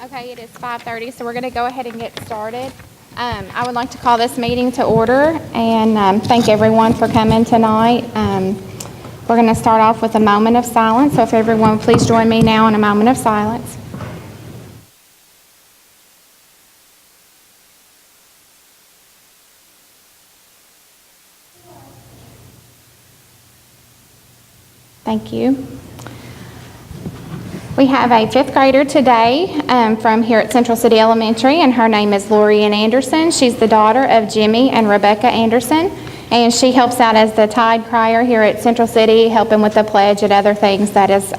Okay, it is 5:30, so we're going to go ahead and get started. I would like to call this meeting to order and thank everyone for coming tonight. We're going to start off with a moment of silence, so if everyone would please join me now in a moment of silence. Thank you. We have a fifth grader today from here at Central City Elementary, and her name is Lorianne Anderson. She's the daughter of Jimmy and Rebecca Anderson, and she helps out as the tide crier here at Central City, helping with the pledge and other things that is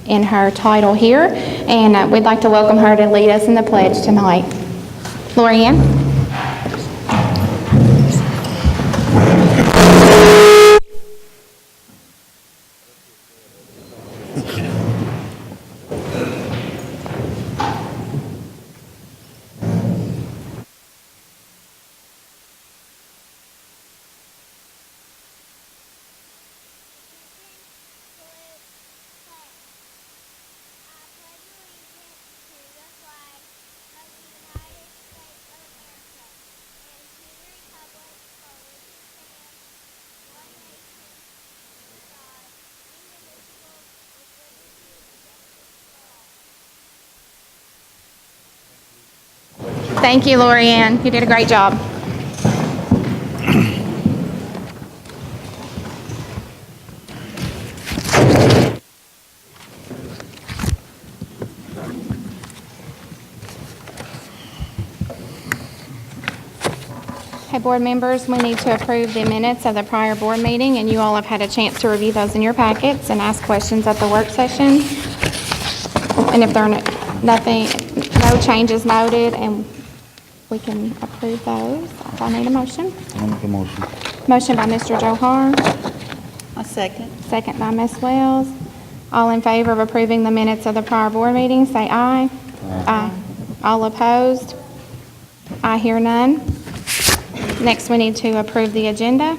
in her title here. And we'd like to welcome her to lead us in the pledge tonight. Lorianne. Thank you, Lorianne. You did a great job. Okay, board members, we need to approve the minutes of the prior board meeting, and you all have had a chance to review those in your packets and ask questions at the work session. And if there are no changes noted, and we can approve those. I need a motion. I'll make a motion. Motion by Mr. Johar. A second. Second by Ms. Wells. All in favor of approving the minutes of the prior board meeting, say aye. Aye. All opposed? I hear none. Next, we need to approve the agenda.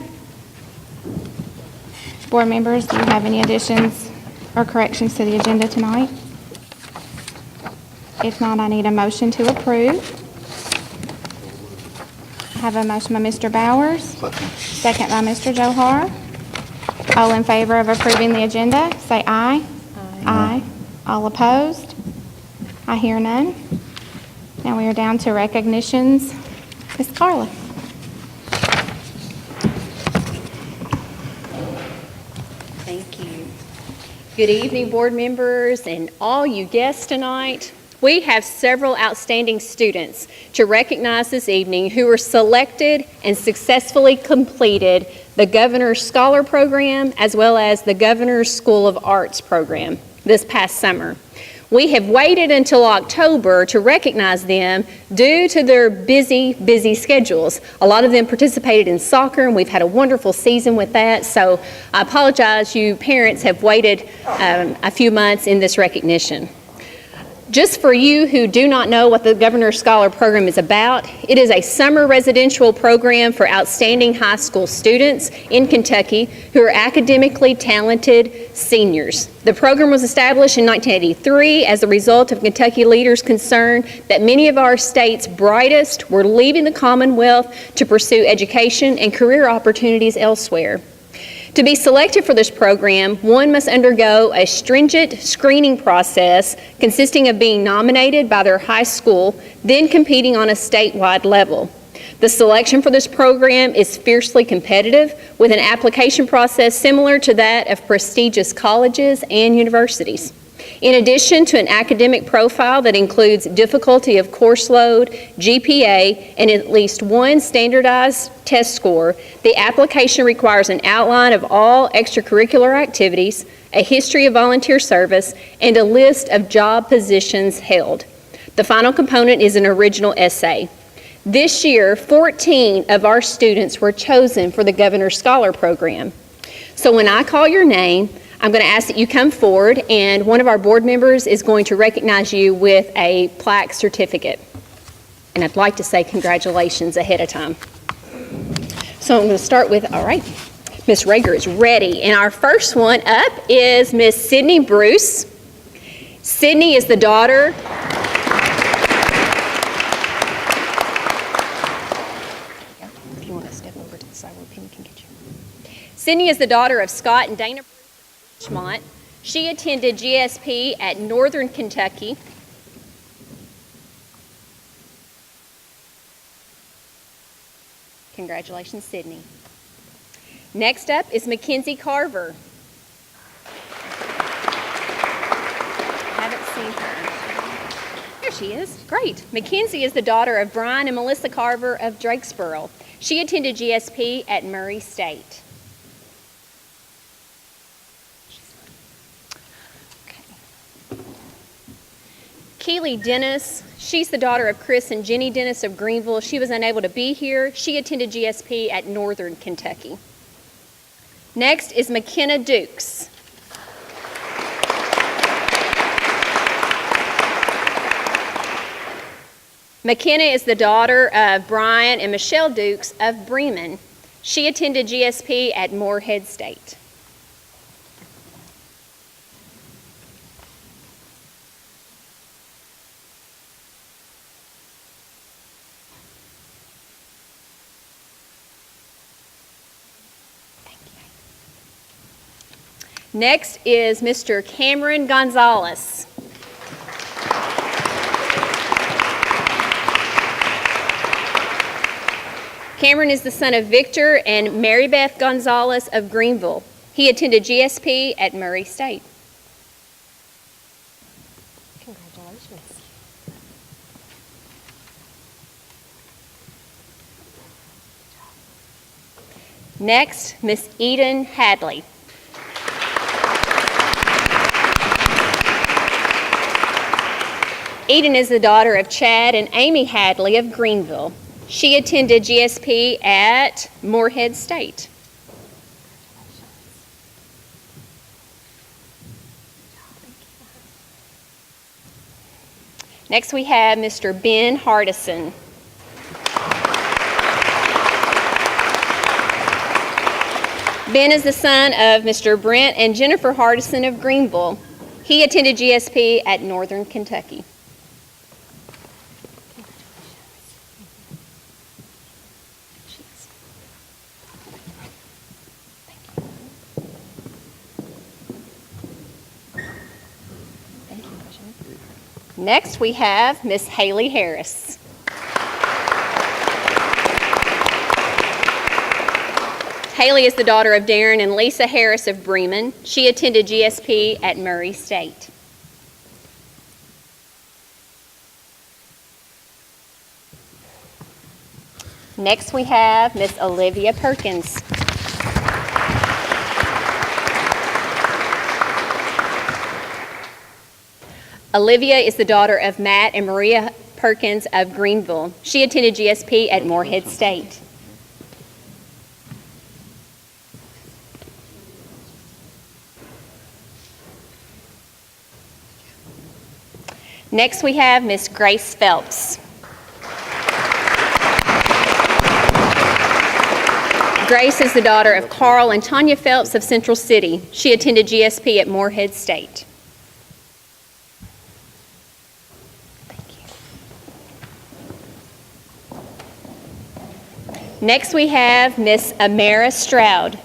Board members, do you have any additions or corrections to the agenda tonight? If not, I need a motion to approve. I have a motion by Mr. Bowers. Second by Mr. Johar. All in favor of approving the agenda, say aye. Aye. All opposed? I hear none. Now we are down to recognitions. Ms. Carla. Thank you. Good evening, board members and all you guests tonight. We have several outstanding students to recognize this evening who were selected and successfully completed the Governor's Scholar Program as well as the Governor's School of Arts program this past summer. We have waited until October to recognize them due to their busy schedules. A lot of them participated in soccer, and we've had a wonderful season with that. So I apologize, you parents have waited a few months in this recognition. Just for you who do not know what the Governor's Scholar Program is about, it is a summer residential program for outstanding high school students in Kentucky who are academically talented seniors. The program was established in 1983 as a result of Kentucky leaders' concern that many of our state's brightest were leaving the Commonwealth to pursue education and career opportunities elsewhere. To be selected for this program, one must undergo a stringent screening process consisting of being nominated by their high school, then competing on a statewide level. The selection for this program is fiercely competitive, with an application process similar to that of prestigious colleges and universities. In addition to an academic profile that includes difficulty of course load, GPA, and at least one standardized test score, the application requires an outline of all extracurricular activities, a history of volunteer service, and a list of job positions held. The final component is an original essay. This year, 14 of our students were chosen for the Governor's Scholar Program. So when I call your name, I'm going to ask that you come forward, and one of our board members is going to recognize you with a plaque certificate. And I'd like to say congratulations ahead of time. So I'm going to start with, all right, Miss Rager is ready. And our first one up is Miss Sydney Bruce. Sydney is the daughter Sydney is the daughter of Scott and Dana Schmont. She attended GSP at Northern Kentucky. Congratulations, Sydney. Next up is Mckenzie Carver. Haven't seen her. There she is. Great. Mckenzie is the daughter of Brian and Melissa Carver of Drakesboro. She attended GSP at Murray State. Keely Dennis, she's the daughter of Chris and Jenny Dennis of Greenville. She was unable to be here. She attended GSP at Northern Kentucky. Next is McKenna Dukes. McKenna is the daughter of Brian and Michelle Dukes of Bremen. She attended GSP at Morehead State. Next is Mr. Cameron Gonzalez. Cameron is the son of Victor and Mary Beth Gonzalez of Greenville. He attended GSP at Murray State. Congratulations. Next, Miss Eden Hadley. Eden is the daughter of Chad and Amy Hadley of Greenville. She attended GSP at Morehead State. Next we have Mr. Ben Hardison. Ben is the son of Mr. Brent and Jennifer Hardison of Greenville. He attended GSP at Northern Kentucky. Next, we have Miss Hailey Harris. Hailey is the daughter of Darren and Lisa Harris of Bremen. She attended GSP at Murray State. Next, we have Miss Olivia Perkins. Olivia is the daughter of Matt and Maria Perkins of Greenville. She attended GSP at Morehead State. Next we have Miss Grace Phelps. Grace is the daughter of Carl and Tanya Phelps of Central City. She attended GSP at Morehead State. Next we have Miss Amara Stroud.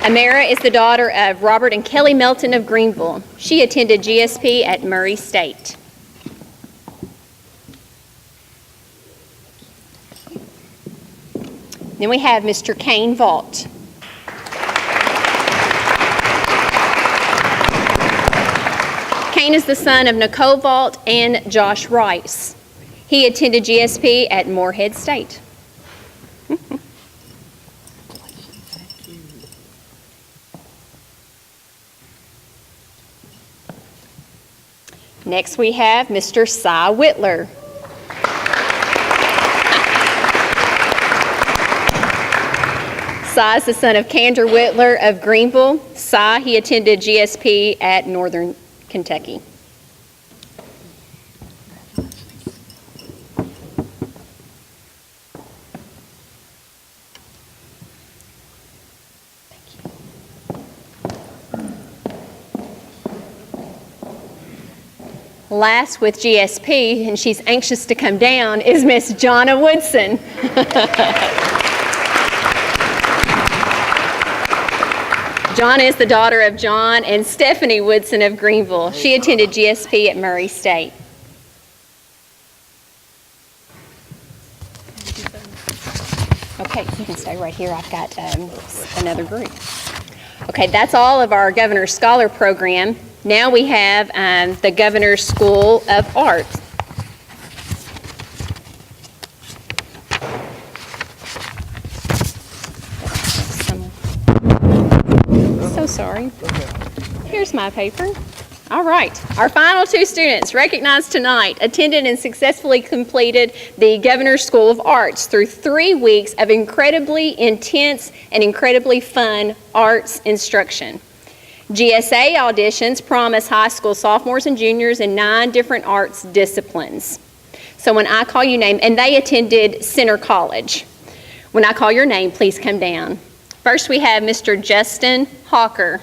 Amara is the daughter of Robert and Kelly Melton of Greenville. She attended GSP at Murray State. Then we have Mr. Kane Vaught. Kane is the son of Nicole Vaught and Josh Rice. He attended GSP at Morehead State. Next we have Mr. Cy Whitler. Cy is the son of Kander Whitler of Greenville. Cy, he attended GSP at Northern Kentucky. Last with GSP, and she's anxious to come down, is Miss Jonna Woodson. Jonna is the daughter of John and Stephanie Woodson of Greenville. She attended GSP at Murray State. Okay, you can stay right here. I've got another group. Okay, that's all of our Governor's Scholar Program. Now we have the Governor's School of Art. So sorry. Here's my paper. All right, our final two students recognized tonight attended and successfully completed the Governor's School of Arts through 3 weeks of incredibly intense and incredibly fun arts instruction. GSA auditions promise high school sophomores and juniors in 9 different arts disciplines. So when I call you name, and they attended Center College. When I call your name, please come down. First we have Mr. Justin Hawker.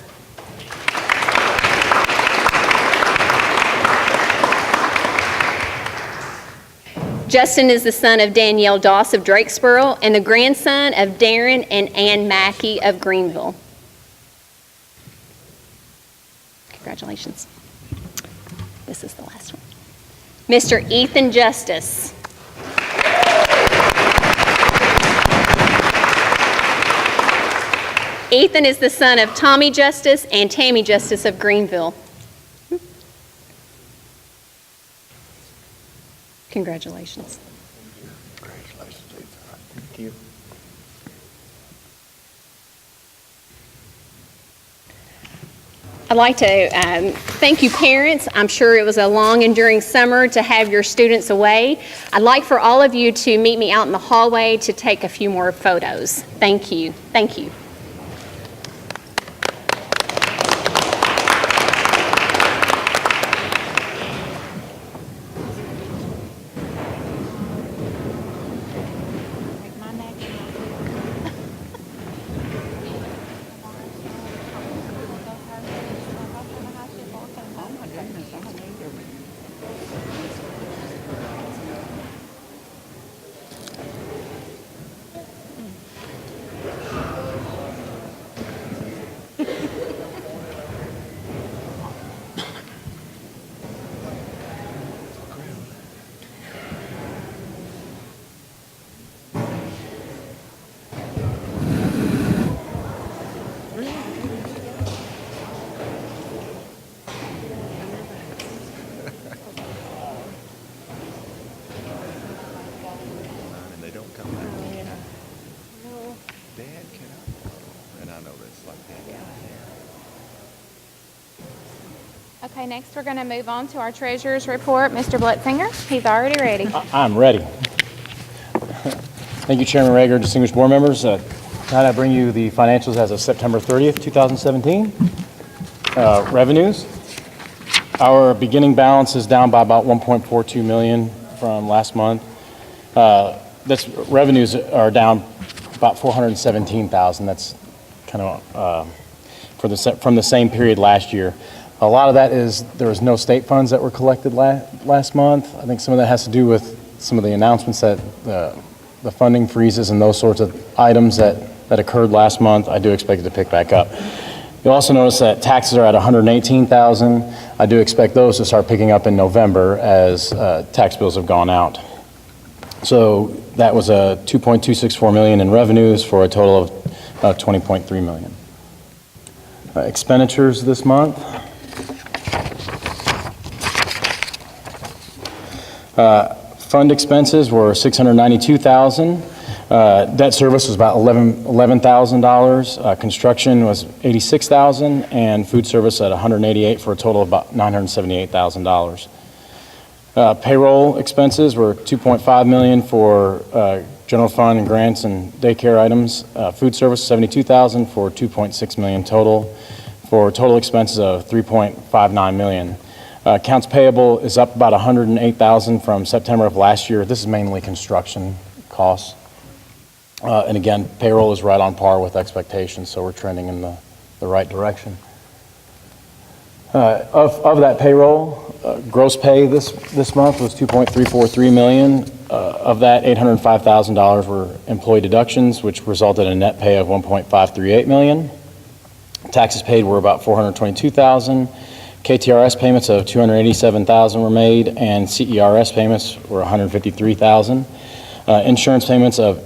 Justin is the son of Danielle Doss of Drakesboro and the grandson of Darren and Ann Mackey of Greenville. Congratulations. This is the last one. Mr. Ethan Justice. Ethan is the son of Tommy Justice and Tammy Justice of Greenville. Congratulations. Congratulations, Ethan. Thank you. I'd like to thank you parents. I'm sure it was a long, enduring summer to have your students away. I'd like for all of you to meet me out in the hallway to take a few more photos. Thank you. Thank you. Okay, next we're going to move on to our treasurer's report. Mr. Blutzinger, he's already ready. I'm ready. Thank you, Chairman Rager, distinguished board members. Tonight I bring you the financials as of September 30th, 2017. Revenues. Our beginning balance is down by about $1.42 million from last month. Revenues are down about $417,000. That's kind of from the same period last year. A lot of that is there was no state funds that were collected last month. I think some of that has to do with some of the announcements that the funding freezes and those sorts of items that occurred last month. I do expect it to pick back up. You'll also notice that taxes are at $118,000. I do expect those to start picking up in November as tax bills have gone out. So that was a $2.264 million in revenues for a total of $20.3 million. Expenditures this month. Fund expenses were $692,000. Debt service was about $11,000. Construction was $86,000, and food service at $188,000 for a total of about $978,000. Payroll expenses were $2.5 million for general fund and grants and daycare items. Food service $72,000 for $2.6 million total, for total expenses of $3.59 million. Accounts payable is up about $108,000 from September of last year. This is mainly construction costs. And again, payroll is right on par with expectations, so we're trending in the right direction. Of that payroll, gross pay this month was $2.343 million. Of that, $805,000 were employee deductions, which resulted in a net pay of $1.538 million. Taxes paid were about $422,000. KTRS payments of $287,000 were made, and CERS payments were $153,000. Insurance payments of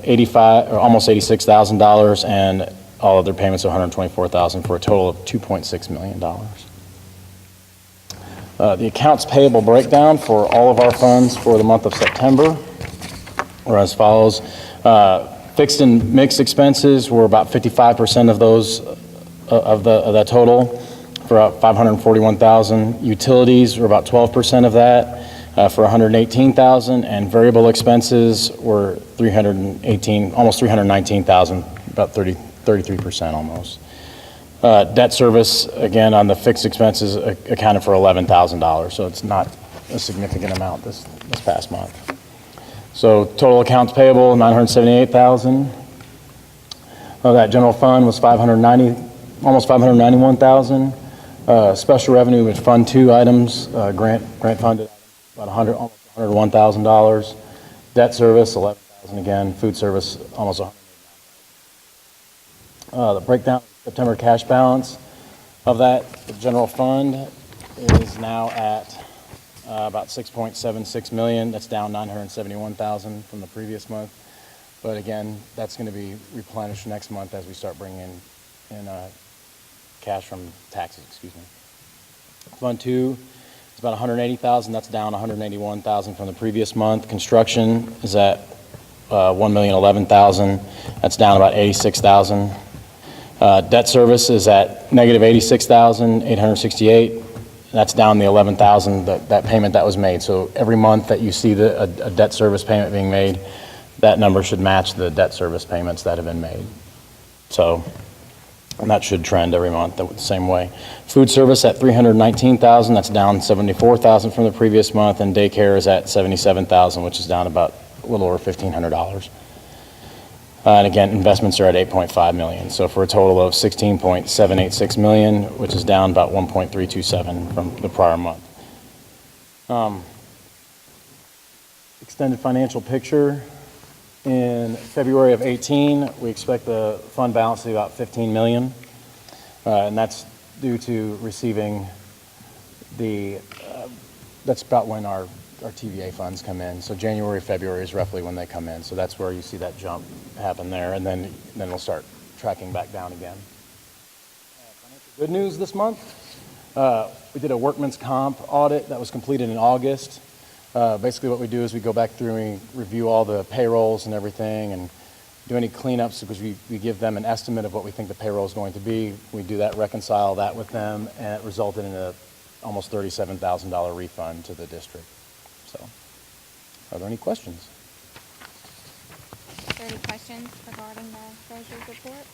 almost $86,000, and all other payments of $124,000 for a total of $2.6 million. The accounts payable breakdown for all of our funds for the month of September are as follows. Fixed and mixed expenses were about 55% of those of that total, for about $541,000. Utilities were about 12% of that, for $118,000, and variable expenses were almost $319,000, about 33% almost. Debt service, again, on the fixed expenses accounted for $11,000, so it's not a significant amount this past month. So total accounts payable, $978,000. Of that general fund was almost $591,000. Special revenue with Fund 2 items, grant funded, about almost $101,000. Debt service, $11,000 again. Food service, almost $100,000. The breakdown of September cash balance of that general fund is now at about $6.76 million. That's down $971,000 from the previous month. But again, that's going to be replenished next month as we start bringing in cash from taxes, excuse me. Fund 2 is about $180,000. That's down $181,000 from the previous month. Construction is at $1,011,000. That's down about $86,000. Debt service is at negative $86,868. That's down the $11,000, that payment that was made. So every month that you see a debt service payment being made, that number should match the debt service payments that have been made. So, and that should trend every month the same way. Food service at $319,000, that's down $74,000 from the previous month, and daycare is at $77,000, which is down about a little over $1,500. And again, investments are at $8.5 million, so for a total of $16.786 million, which is down about $1.327 from the prior month. Extended financial picture. In February of 18, we expect the fund balance to be about $15 million, and that's due to receiving that's about when our TVA funds come in. So January, February is roughly when they come in. So that's where you see that jump happen there, and then we'll start tracking back down again. Good news this month. We did a workman's comp audit that was completed in August. Basically what we do is we go back through and review all the payrolls and everything and do any cleanups, because we give them an estimate of what we think the payroll is going to be. We do that, reconcile that with them, and it resulted in a almost $37,000 refund to the district. So, are there any questions? Are there any questions regarding the treasurer's report?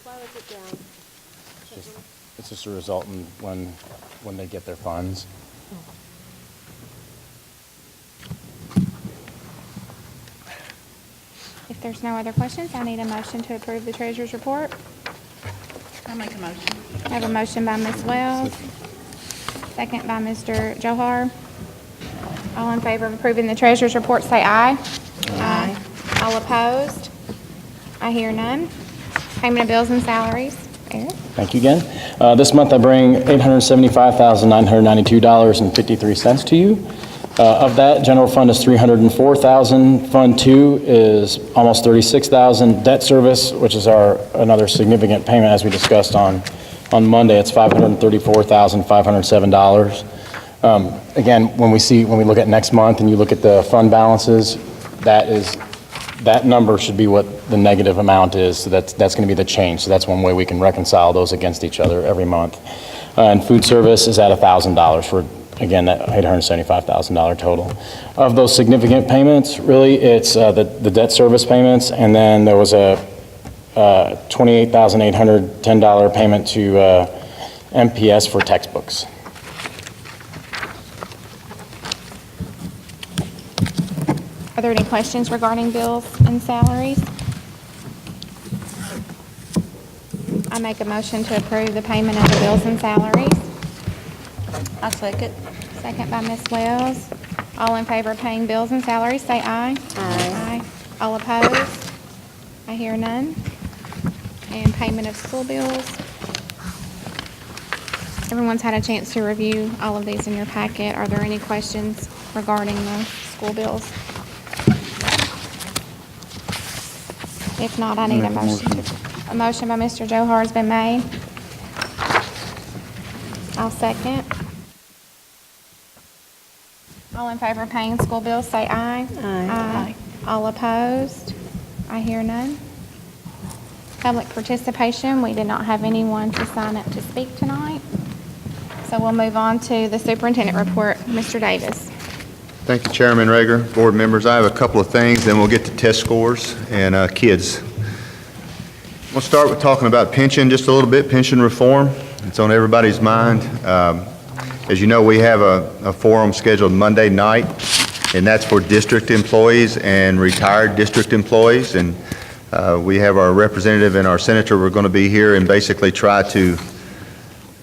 Why was it down? It's just a result in when they get their funds. If there's no other questions, I need a motion to approve the treasurer's report. I'll make a motion. I have a motion by Ms. Wells, second by Mr. Johar. All in favor of approving the treasurer's report, say aye. Aye. All opposed? I hear none. Payment of bills and salaries. Eric? Thank you again. This month I bring $875,992.53 to you. Of that, general fund is $304,000. Fund 2 is almost $36,000. Debt service, which is another significant payment, as we discussed on Monday, it's $534,507. Again, when we look at next month and you look at the fund balances, that number should be what the negative amount is. So that's going to be the change. So that's one way we can reconcile those against each other every month. And food service is at $1,000 for, again, that $875,000 total. Of those significant payments, really, it's the debt service payments, and then there was a $28,810 payment to MPS for textbooks. Are there any questions regarding bills and salaries? I make a motion to approve the payment of the bills and salaries. I second. Second by Ms. Wells. All in favor of paying bills and salaries, say aye. Aye. All opposed? I hear none. And payment of school bills. Everyone's had a chance to review all of these in your packet. Are there any questions regarding the school bills? If not, I need a motion. A motion by Mr. Johar has been made. I'll second. All in favor of paying school bills, say aye. Aye. All opposed? I hear none. Public participation, we did not have anyone to sign up to speak tonight. So we'll move on to the superintendent report. Mr. Davis. Thank you, Chairman Rager, board members. I have a couple of things, then we'll get to test scores and kids. We'll start with talking about pension just a little bit, pension reform. It's on everybody's mind. As you know, we have a forum scheduled Monday night, and that's for district employees and retired district employees. And we have our representative and our senator. We're going to be here and basically try to,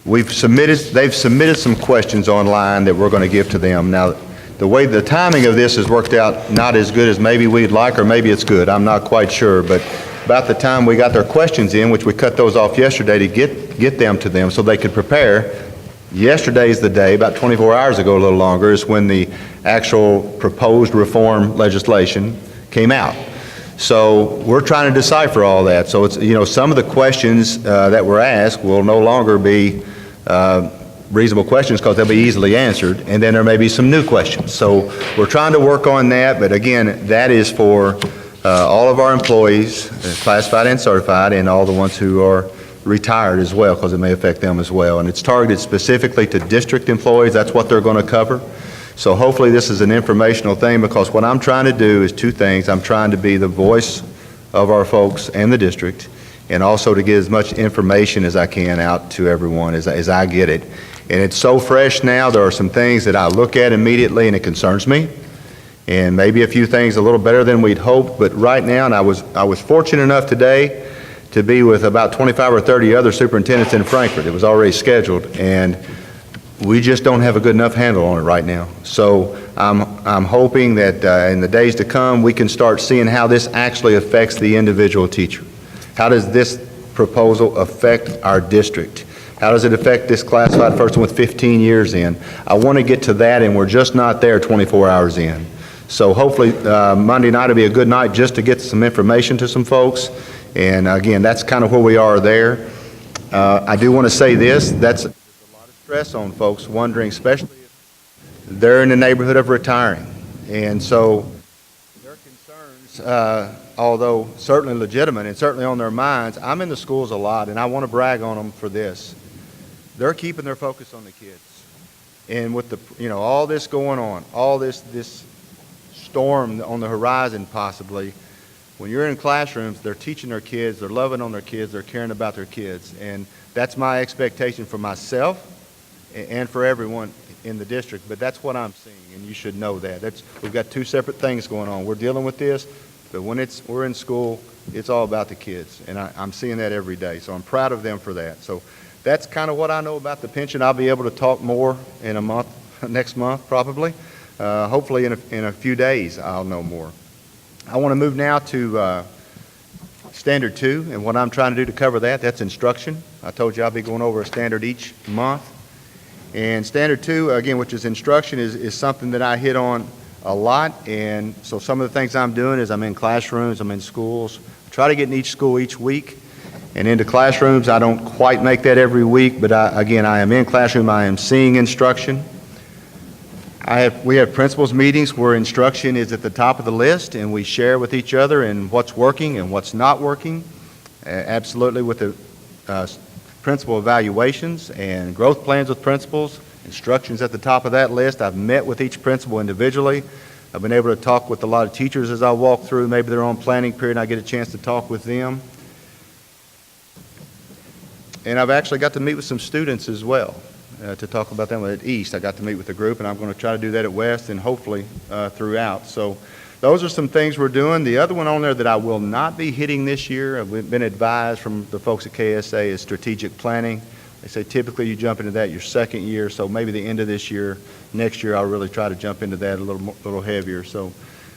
they've submitted some questions online that we're going to give to them. Now, the way the timing of this has worked out, not as good as maybe we'd like, or maybe it's good. I'm not quite sure, but about the time we got their questions in, which we cut those off yesterday to get them to them so they could prepare. Yesterday's the day, about 24 hours ago, a little longer, is when the actual proposed reform legislation came out. So we're trying to decipher all that. So it's, you know, some of the questions that were asked will no longer be reasonable questions because they'll be easily answered, and then there may be some new questions. So we're trying to work on that, but again, that is for all of our employees, classified and certified, and all the ones who are retired as well, because it may affect them as well. And it's targeted specifically to district employees. That's what they're going to cover. So hopefully this is an informational thing, because what I'm trying to do is two things. I'm trying to be the voice of our folks and the district, and also to get as much information as I can out to everyone as I get it. And it's so fresh now, there are some things that I look at immediately and it concerns me. And maybe a few things a little better than we'd hoped, but right now, and I was fortunate enough today to be with about 25 or 30 other superintendents in Frankfort. It was already scheduled, and we just don't have a good enough handle on it right now. So I'm hoping that in the days to come, we can start seeing how this actually affects the individual teacher. How does this proposal affect our district? How does it affect this classified person with 15 years in? I want to get to that, and we're just not there 24 hours in. So hopefully Monday night will be a good night just to get some information to some folks. And again, that's kind of where we are there. I do want to say this, that's a lot of stress on folks wondering, especially if they're in the neighborhood of retiring. And so their concerns, although certainly legitimate and certainly on their minds, I'm in the schools a lot, and I want to brag on them for this. They're keeping their focus on the kids. And with the, you know, all this going on, all this storm on the horizon possibly, when you're in classrooms, they're teaching their kids, they're loving on their kids, they're caring about their kids. And that's my expectation for myself and for everyone in the district. But that's what I'm seeing, and you should know that. We've got two separate things going on. We're dealing with this, but when we're in school, it's all about the kids. And I'm seeing that every day. So I'm proud of them for that. So that's kind of what I know about the pension. I'll be able to talk more in a month, next month probably. Hopefully in a few days I'll know more. I want to move now to Standard 2, and what I'm trying to do to cover that's instruction. I told you I'll be going over a standard each month. And Standard 2, again, which is instruction, is something that I hit on a lot. And so some of the things I'm doing is I'm in classrooms, I'm in schools. I try to get in each school each week and into classrooms. I don't quite make that every week, but again, I am in classroom, I am seeing instruction. We have principals meetings where instruction is at the top of the list, and we share with each other and what's working and what's not working. Absolutely with the principal evaluations and growth plans with principals. Instruction's at the top of that list. I've met with each principal individually. I've been able to talk with a lot of teachers as I walk through. Maybe they're on planning period and I get a chance to talk with them. And I've actually got to meet with some students as well. To talk about them at East. I got to meet with the group, and I'm going to try to do that at West and hopefully throughout. So those are some things we're doing. The other one on there that I will not be hitting this year, I've been advised from the folks at KSA, is strategic planning. They say typically you jump into that your second year, so maybe the end of this year, next year I'll really try to jump into that a little heavier. So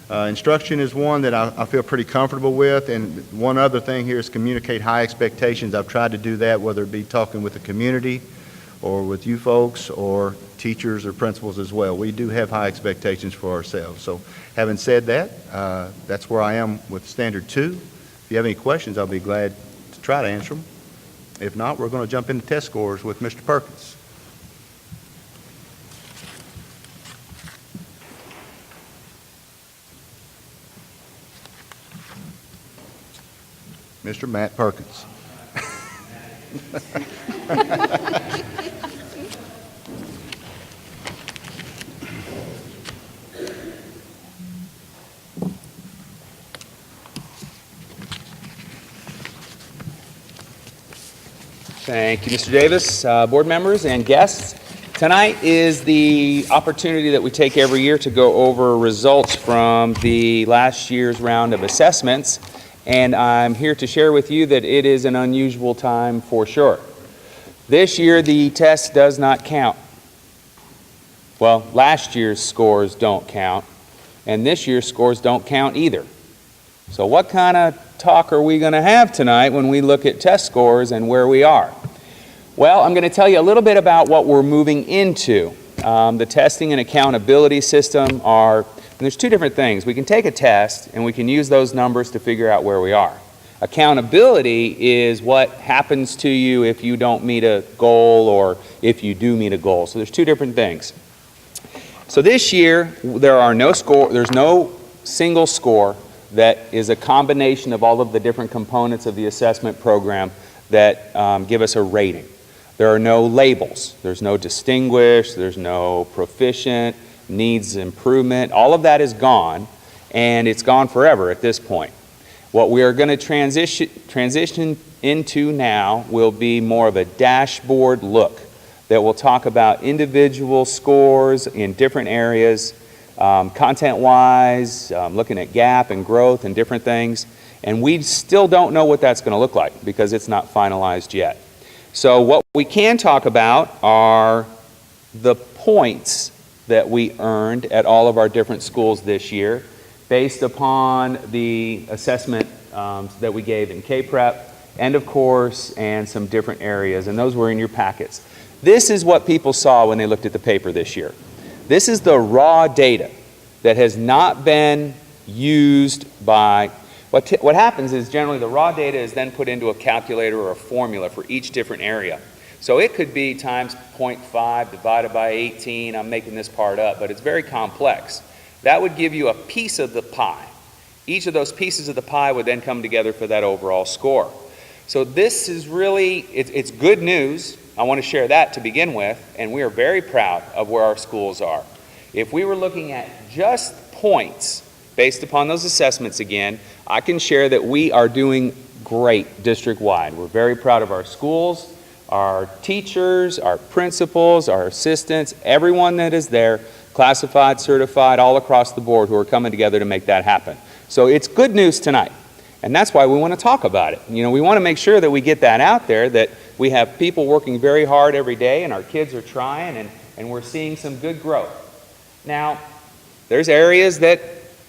instruction is one that I feel pretty comfortable with, and one other thing here is communicate high expectations. I've tried to do that, whether it be talking with the community or with you folks or teachers or principals as well. We do have high expectations for ourselves. So having said that, that's where I am with Standard 2. If you have any questions, I'll be glad to try to answer them. If not, we're going to jump into test scores with Mr. Perkins. Mr. Matt Perkins. Thank you, Mr. Davis, board members and guests. Tonight is the opportunity that we take every year to go over results from the last year's round of assessments, and I'm here to share with you that it is an unusual time for sure. This year the test does not count. Well, last year's scores don't count, and this year's scores don't count either. So what kind of talk are we going to have tonight when we look at test scores and where we are? Well, I'm going to tell you a little bit about what we're moving into. The testing and accountability system are, and there's two different things. We can take a test and we can use those numbers to figure out where we are. Accountability is what happens to you if you don't meet a goal or if you do meet a goal. So there's two different things. So this year there's no single score that is a combination of all of the different components of the assessment program that give us a rating. There are no labels. There's no distinguished, there's no proficient, needs improvement. All of that is gone, and it's gone forever at this point. What we are going to transition into now will be more of a dashboard look that will talk about individual scores in different areas, content-wise, looking at gap and growth and different things. And we still don't know what that's going to look like because it's not finalized yet. So what we can talk about are the points that we earned at all of our different schools this year based upon the assessment that we gave in K-Prep, end of course, and some different areas. And those were in your packets. This is what people saw when they looked at the paper this year. This is the raw data that has not been used by, what happens is generally the raw data is then put into a calculator or a formula for each different area. So it could be times 0.5 divided by 18, I'm making this part up, but it's very complex. That would give you a piece of the pie. Each of those pieces of the pie would then come together for that overall score. So this is really, it's good news. I want to share that to begin with, and we are very proud of where our schools are. If we were looking at just points based upon those assessments again, I can share that we are doing great district-wide. We're very proud of our schools, our teachers, our principals, our assistants, everyone that is there, classified, certified, all across the board who are coming together to make that happen. So it's good news tonight, and that's why we want to talk about it. You know, we want to make sure that we get that out there, that we have people working very hard every day, and our kids are trying, and we're seeing some good growth. Now, there's areas that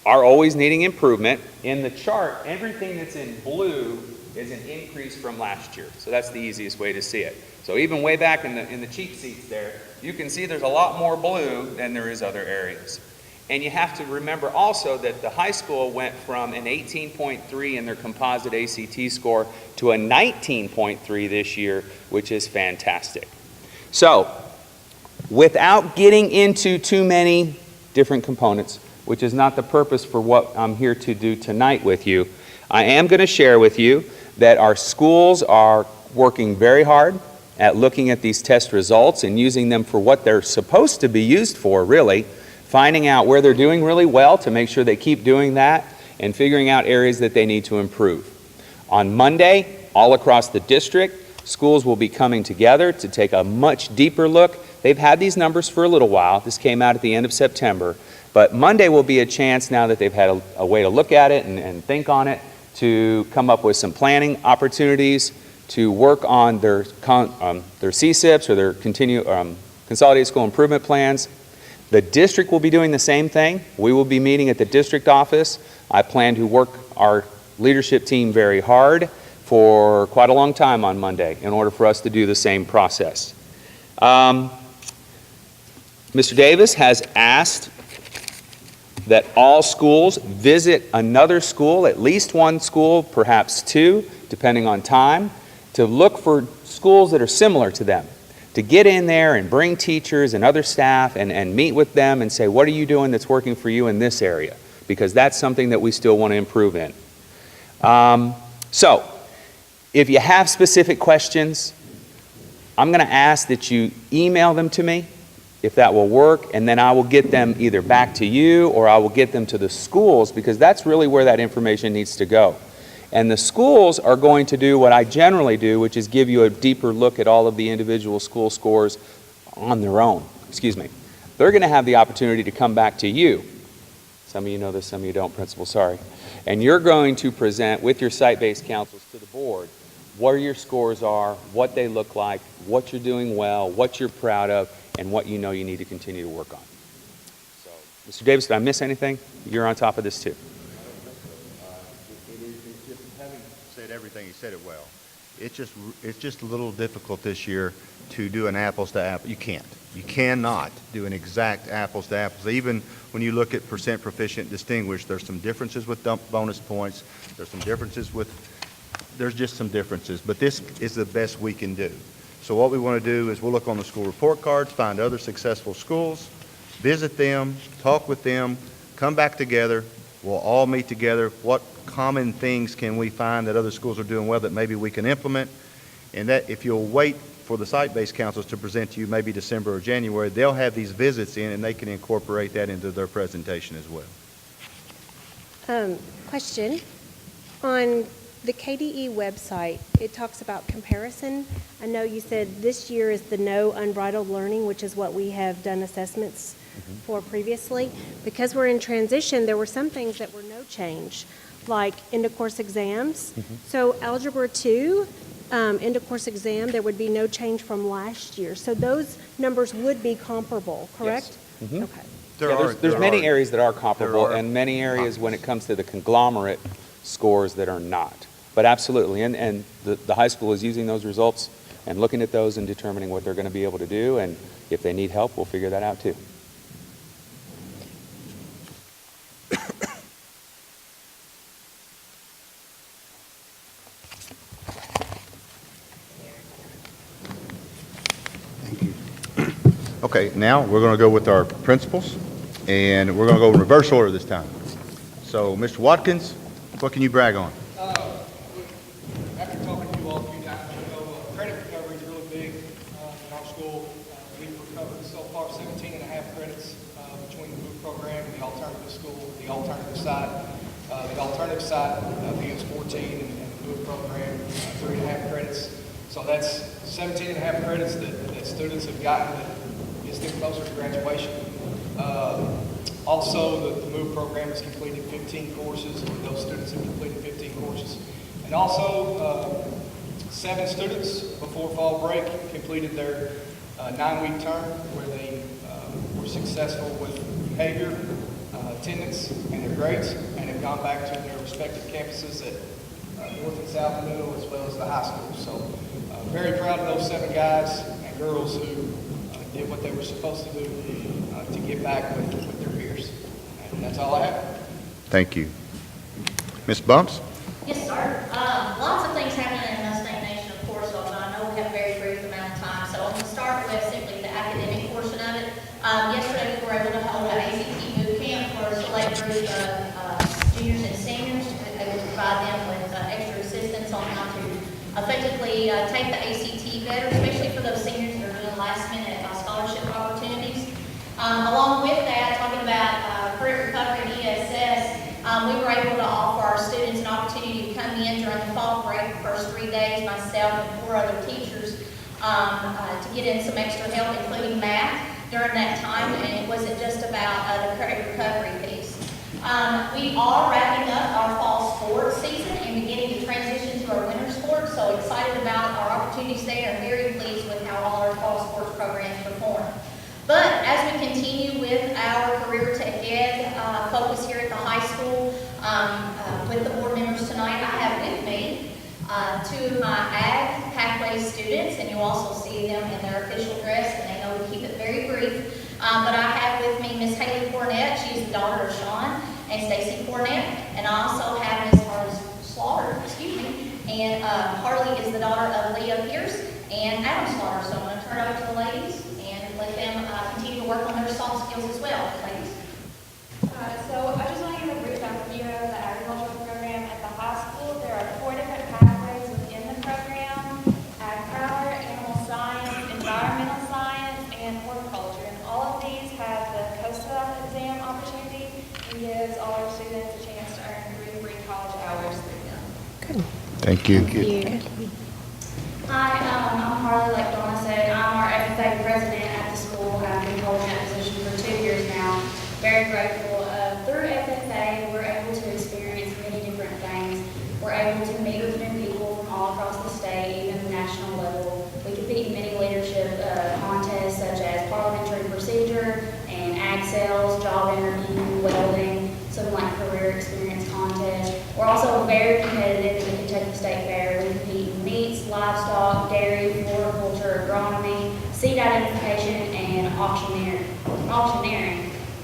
are always needing improvement. In the chart, everything that's in blue is an increase from last year. So that's the easiest way to see it. So even way back in the cheat sheets there, you can see there's a lot more blue than there is other areas. And you have to remember also that the high school went from an 18.3 in their composite ACT score to a 19.3 this year, which is fantastic. So, without getting into too many different components, which is not the purpose for what I'm here to do tonight with you, I am going to share with you that our schools are working very hard at looking at these test results and using them for what they're supposed to be used for, really, finding out where they're doing really well to make sure they keep doing that, and figuring out areas that they need to improve. On Monday, all across the district, schools will be coming together to take a much deeper look. They've had these numbers for a little while. This came out at the end of September. But Monday will be a chance, now that they've had a way to look at it and think on it, to come up with some planning opportunities, to work on their CSIPs or their Consolidated School Improvement Plans. The district will be doing the same thing. We will be meeting at the district office. I plan to work our leadership team very hard for quite a long time on Monday in order for us to do the same process. Mr. Davis has asked that all schools visit another school, at least one school, perhaps two, depending on time, to look for schools that are similar to them, to get in there and bring teachers and other staff and meet with them and say, what are you doing that's working for you in this area? Because that's something that we still want to improve in. So, if you have specific questions, I'm going to ask that you email them to me, if that will work, and then I will get them either back to you or I will get them to the schools, because that's really where that information needs to go. And the schools are going to do what I generally do, which is give you a deeper look at all of the individual school scores on their own. Excuse me. They're going to have the opportunity to come back to you. Some of you know this, some of you don't, Principal, sorry. And you're going to present with your site-based councils to the board what your scores are, what they look like, what you're doing well, what you're proud of, and what you know you need to continue to work on. So, Mr. Davis, did I miss anything? You're on top of this too. It's just, having said everything, he said it well. It's just a little difficult this year to do an apples to apples. You cannot do an exact apples to apples. Even when you look at percent proficient distinguished, there's some differences with bonus points. There's just some differences, but this is the best we can do. So what we want to do is we'll look on the school report cards, find other successful schools, visit them, talk with them, come back together. We'll all meet together. What common things can we find that other schools are doing well that maybe we can implement? And that if you'll wait for the site-based councils to present to you maybe December or January, they'll have these visits in and they can incorporate that into their presentation as well. Question. On the KDE website, it talks about comparison. I know you said this year is the no unbridled learning, which is what we have done assessments for previously. Because we're in transition, there were some things that were no change, like end-of-course exams. So Algebra 2, end-of-course exam, there would be no change from last year. So those numbers would be comparable, correct? Yes. Okay. There's many areas that are comparable and many areas when it comes to the conglomerate scores that are not. But absolutely, and the high school is using those results and looking at those and determining what they're going to be able to do, and if they need help, we'll figure that out too. Okay, now we're going to go with our principals, and we're going to go in reverse order this time. So, Mr. Watkins, what can you brag on? After talking to you all a few times, you know, credit recovery is really big in our school. We've recovered so far 17 and a half credits between the MOVE program and the alternative school, the alternative side. The alternative side being 14 and the MOVE program, 3.5 credits. So that's 17 and a half credits that students have gotten that gets them closer to graduation. Also, the MOVE program has completed 15 courses, or those students have completed 15 courses. And also, 7 students before fall break completed their 9-week term where they were successful with behavior, attendance, and their grades, and have gone back to their respective campuses at North and South Middle as well as the high school. So very proud of those 7 guys and girls who did what they were supposed to do to get back with their peers. And that's all I have. Thank you. Ms. Bumps? Yes, sir. Lots of things happening in Mustang Nation, of course, so I know we have a very brief amount of time. So I'm going to start with simply the academic portion of it. Yesterday, we were able to hold an ACT boot camp for a select group of juniors and seniors, able to provide them with extra assistance on how to effectively take the ACT better, especially for those seniors that are doing last-minute scholarship opportunities. Along with that, talking about credit recovery and ESS, we were able to offer our students an opportunity to come in during the fall break, the first 3 days, myself and 4 other teachers, to get in some extra help, including math, during that time, and it wasn't just about the credit recovery piece. We are wrapping up our fall sports season and beginning to transition to our winter sports. sports, so excited about our opportunities there and very pleased with how all our fall sports programs perform. But as we continue with our career to head focus here at the high school, with the board members tonight, I have with me two of my Ag Pathway students, and you'll also see them in their official dress, and they know to keep it very brief. But I have with me Miss Hailey Cornett. She's the daughter of Sean and Stacy Cornett, and I also have Miss Harley Slaughter, and Harley is the daughter of Leah Pierce and Adam Slaughter. So I'm going to turn it over to the ladies and let them continue to work on their soft skills as well. Ladies. So I just want to give a brief overview of the agricultural program at the high school. There are 4 different pathways within the program: ag power, animal science, environmental science, and horticulture. And all of these have the COSA exam opportunity and gives all our students a chance to earn 3 free college hours through them. Thank you. Hi, I'm Harley, like Donna said. I'm our FFA president at the school. I've been holding that position for 2 years now. Very grateful. Through FFA, we're able to experience many different things. We're able to meet with new people from all across the state, even the national level. We compete in many leadership contests such as parliamentary procedure and ag sales, job interview, welding, something like career experience contest. We're also very competitive in the Kentucky State Fair. We compete in meats, livestock, dairy, floriculture, agronomy, seed identification, and auctioneering.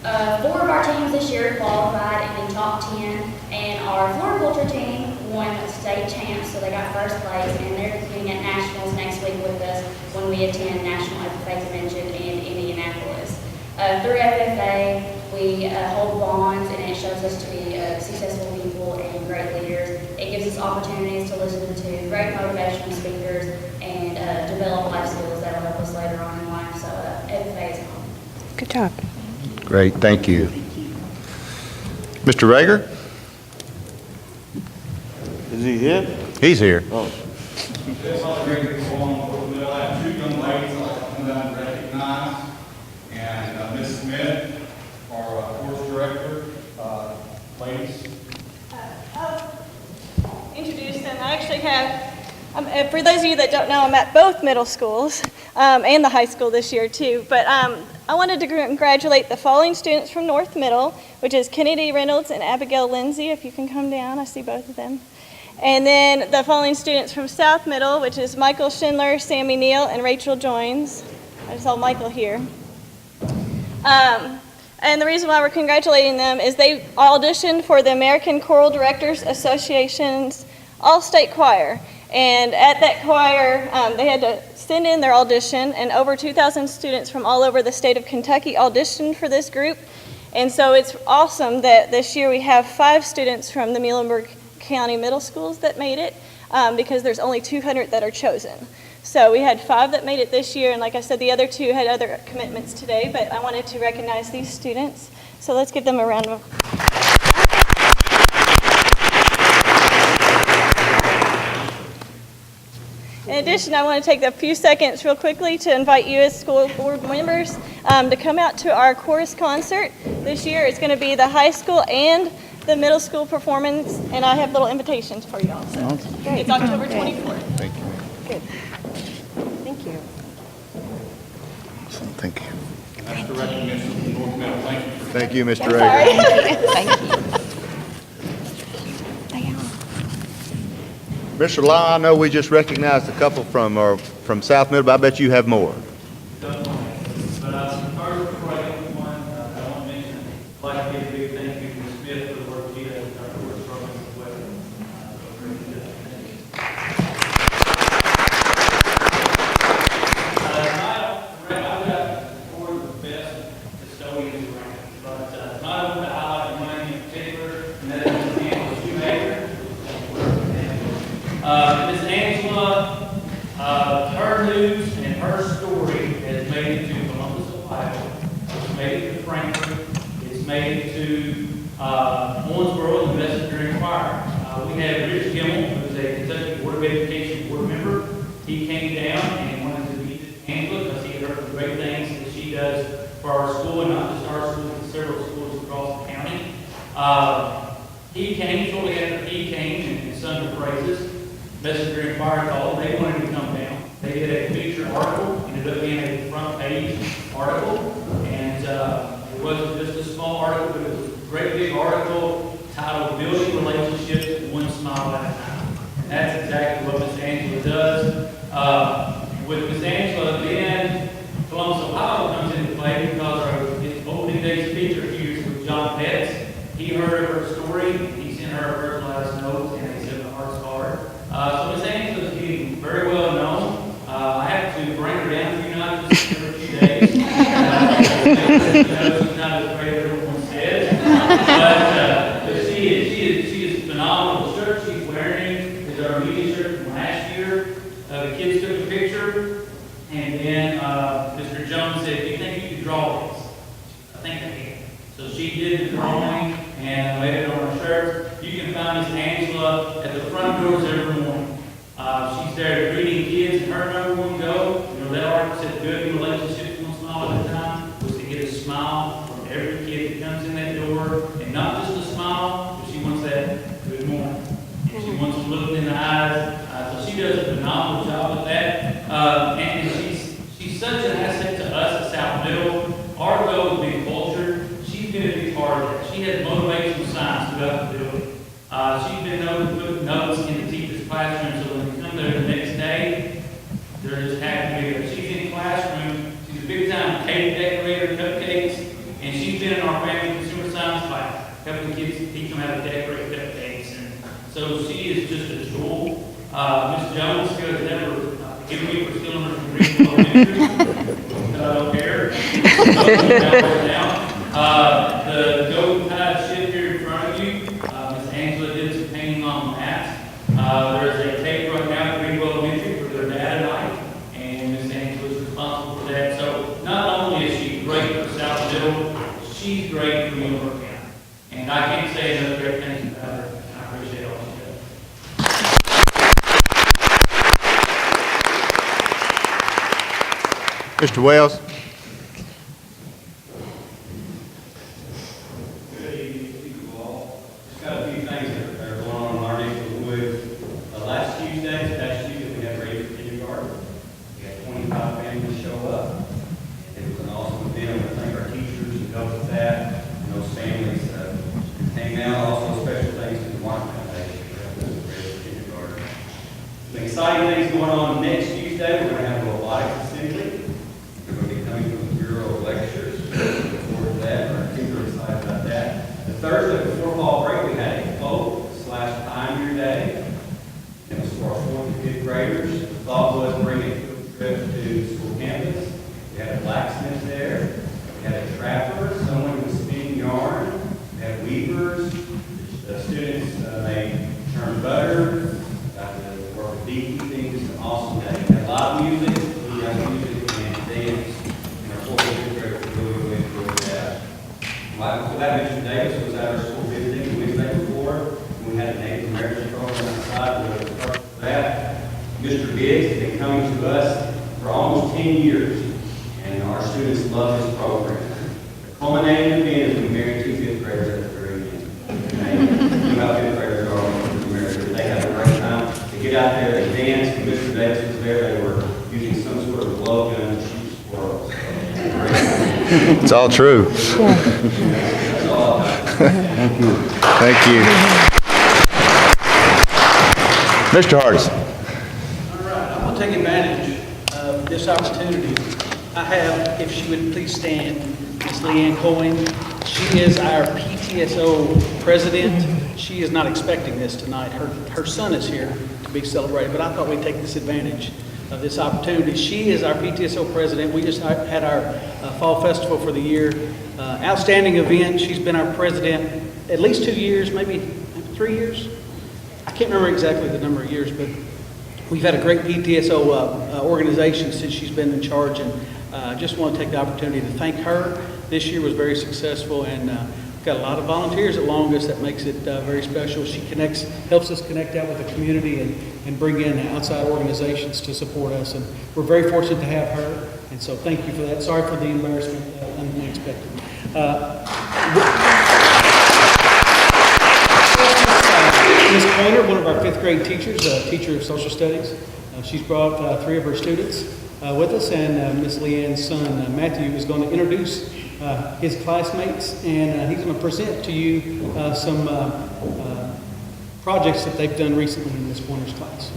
4 of our teams this year qualified in the top 10, and our floriculture team won state champs, so they got first place, and they're competing at nationals next week with us when we attend National FFA Convention in Indianapolis. Through FFA, we hold bonds, and it shows us to be successful people and great leaders. It gives us opportunities to listen to great motivational speakers and develop life skills that will help us later on in life. So FFA is home. Good job. Great, thank you. Mr. Rager? Is he here? He's here. Oh. This is great to go on. We'll have 2 young ladies I'd like to come down and recognize. And Ms. Smith, our course director, ladies. I'll introduce them. I actually have, for those of you that don't know, I'm at both middle schools and the high school this year too. But I wanted to congratulate the following students from North Middle, which is Kennedy Reynolds and Abigail Lindsay. If you can come down, I see both of them. And then the following students from South Middle, which is Michael Schindler, Sammy Neal, and Rachel Joins. I saw Michael here. And the reason why we're congratulating them is they auditioned for the American Choral Directors Association's All-State Choir. And at that choir, they had to send in their audition, and over 2,000 students from all over the state of Kentucky auditioned for this group. And so it's awesome that this year we have 5 students from the Muhlenberg County Middle Schools that made it, because there's only 200 that are chosen. So we had 5 that made it this year, and like I said, the other 2 had other commitments today, but I wanted to recognize these students. So let's give them a round of applause. In addition, I want to take a few seconds real quickly to invite you as school board members to come out to our chorus concert this year. It's going to be the high school and the middle school performance, and I have little invitations for you all. So it's October 24th. Thank you. Good. Thank you. Thank you. That's the recognition of North Middle. Thank you. Thank you, Mr. Rager. Thank you. Mr. Law, I know we just recognized a couple from South Middle, but I bet you have more. But first, before I get to one, I want to mention, I'd like to give a big thank you to Ms. Smith for the work she does with our course program as well. I've got 4 of the best custodians around, but not only to highlight one in particular, and that is Ms. Angela Shoemaker. Ms. Angela, her news and her story has made it to Columbus, Ohio. It's made it to Frankfurt. It's made it to Owensboro and the Messenger Inquirer. We have Rich Gimmel, who's a Kentucky Board of Education board member. He came down and wanted to meet Angela because he had heard the great things that she does for our school, and not just our school, but several schools across the county. He came shortly after he came and sung the praises. Messenger and Fire called, they wanted to come down. They did a feature article, ended up being a front page article, and it wasn't just a small article, but it was a great big article titled Building Relationships One Smile at a Time. And that's exactly what Ms. Angela does. With Ms. Angela, then Columbus, Ohio comes into play because our opening day speaker here was John Betts. He heard of her story, he sent her a personalized note, and he said the heart's hard. So Ms. Angela is getting very well known. I have to bring her down a few notches for a few days. She's not as great as everyone says. But she is phenomenal. The shirt she's wearing is our media shirt from last year. The kids took a picture, and then Mr. Jones said, "Do you think you could draw this?" I think I can. So she did the drawing and laid it on her shirt. You can find Miss Angela at the front doors every morning. She's there greeting kids, and her number one goal, that article said, building relationships one smile at a time, was to get a smile from every kid that comes in that door, and not just a smile, but she wants that good morning. And she wants them looking in the eyes. So she does a phenomenal job with that. And she's such an asset to us at South Middle. Our goal is being culture. She's been a big part of that. She has motivational signs throughout the building. She's been known to put notes in the teacher's classroom so when they come there the next day, they're just happy to be there. She's in the classroom. She's a big time cake decorator, cupcakes, and she's been in our family consumer science class, helping the kids teach them how to decorate cupcakes. And so she is just a jewel. Ms. Jones still has never forgiven me for stealing her from Green Elementary. I don't care. The golden tide ship here in front of you, Ms. Angela did some painting on that. There's a tape right now at Green Elementary for their data night, and Ms. Angela is responsible for that. So not only is she great for South Middle, she's great for York County. And I can't say enough great things about her, and I appreciate all she does. Mr. Wells? Good evening, people all. Just got a few things that are going on in our neighborhood. Last Tuesday, we had Raised Kindergarten. We had 25 families show up. It was an awesome event. I want to thank our teachers who helped with that. And those families came out. Also, special thanks to the Workman Foundation for helping us with Raised Kindergarten. Some exciting things going on next Tuesday. We're going to have a robotics assembly. They're going to be coming from the Bureau of Lectures. Looking forward to that. We're super excited about that. The Thursday before fall break, we had a folk/pioneer day. It was for our 4th and 5th graders. The thought was bringing a field trip to school campus. We had a blacksmith there. We had a trapper, someone who was spinning yarn. We had weavers. The students, they turned butter. Got to work with beekeeping. It was an awesome day. We had live music, music and dance. And our 4th and 5th graders really enjoyed that. Right before that, Mr. Davis was at our school visiting the Wednesday before. We had a Native American program outside. We were part of that. Mr. Biggs has been coming to us for almost 10 years, and our students love this program. The culminating event is we married 2 5th graders at the very end. Two about 5th graders are almost married. They had a great time. They get out there, they dance. When Mr. Davis was there, they were using some sort of blowgun to shoot squirrels. It's all true. That's all. Thank you. Thank you. Mr. Hardis. All right, I'm going to take advantage of this opportunity. I have, if she would please stand, Ms. Leanne Cohen. She is our PTSO president. She is not expecting this tonight. Her son is here to be celebrated, but I thought we'd take this advantage of this opportunity. She is our PTSO president. We just had our fall festival for the year. Outstanding event. She's been our president at least 2 years, maybe 3 years. I can't remember exactly the number of years, but we've had a great PTSO organization since she's been in charge, and I just want to take the opportunity to thank her. This year was very successful, and we've got a lot of volunteers at Longus. That makes it very special. She helps us connect out with the community and bring in outside organizations to support us, and we're very fortunate to have her, and so thank you for that. Sorry for the embarrassment, unexpected. Ms. Pointer, one of our fifth grade teachers, a teacher of social studies. She's brought 3 of her students with us, and Ms. Leanne's son, Matthew, is going to introduce his classmates, and he's going to present to you some projects that they've done recently in Ms. Pointer's class.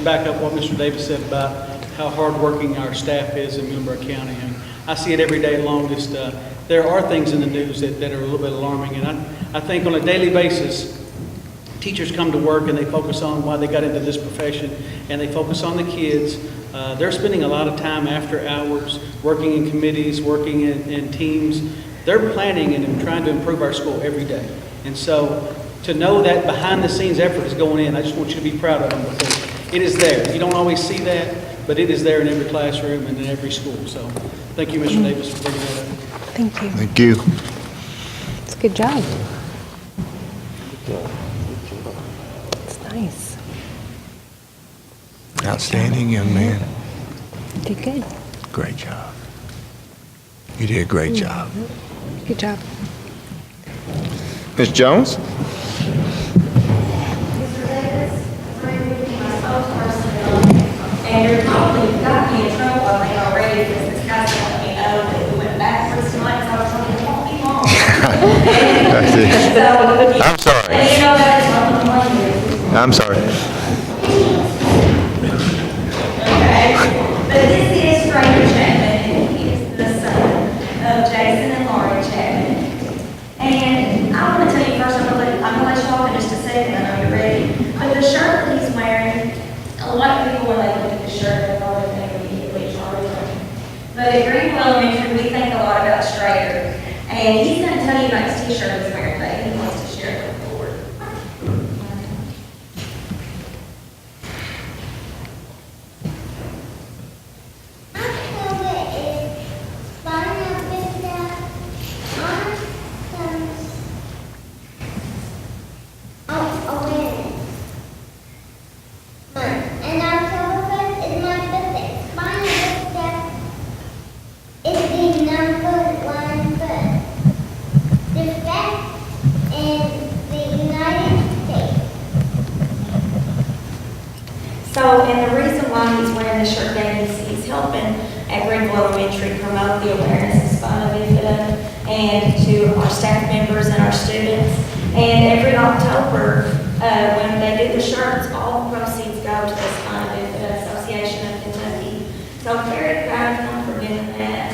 Back up what Mr. Davis said about how hardworking our staff is in Middleburg County. And I see it every day long. Just there are things in the news that are a little bit alarming, and I think on a daily basis, teachers come to work and they focus on why they got into this profession, and they focus on the kids. They're spending a lot of time after hours working in committees, working in teams. They're planning and trying to improve our school every day, and so to know that behind the scenes effort is going in, I just want you to be proud of them, because it is there. You don't always see that, but it is there in every classroom and in every school. So thank you, Mr. Davis, for bringing that up. Thank you. Thank you. It's a good job. It's nice. Outstanding young man. You did good. Great job. You did a great job. Good job. Ms. Jones? And you're probably got me in trouble, I think, already, because this guy's let me know that we went backwards tonight, so I was like, it won't be long. I see. So, I'm sorry. and you know that is not the plan. I'm sorry. Okay? But this is Stranger Chapman, and he is the son of Jason and Laurie Chapman. And I want to tell you first, I'm going to let you talk in just a second, I know you're ready. But the shirt that he's wearing, a lot of people, when they look at the shirt, they probably think immediately Charlie. But at Greenville Elementary, we think a lot about Strader. And he's going to tell you about his t-shirt he's wearing today. He wants to share it with the board. So, and the reason why he's wearing this shirt today is he's helping at Greenville Elementary promote the awareness of spina bifida and to our staff members and our students. And every October, when they do the shirts, all the proceeds go to the Spina Bifida Association of Kentucky. So I'm very proud of him for doing that.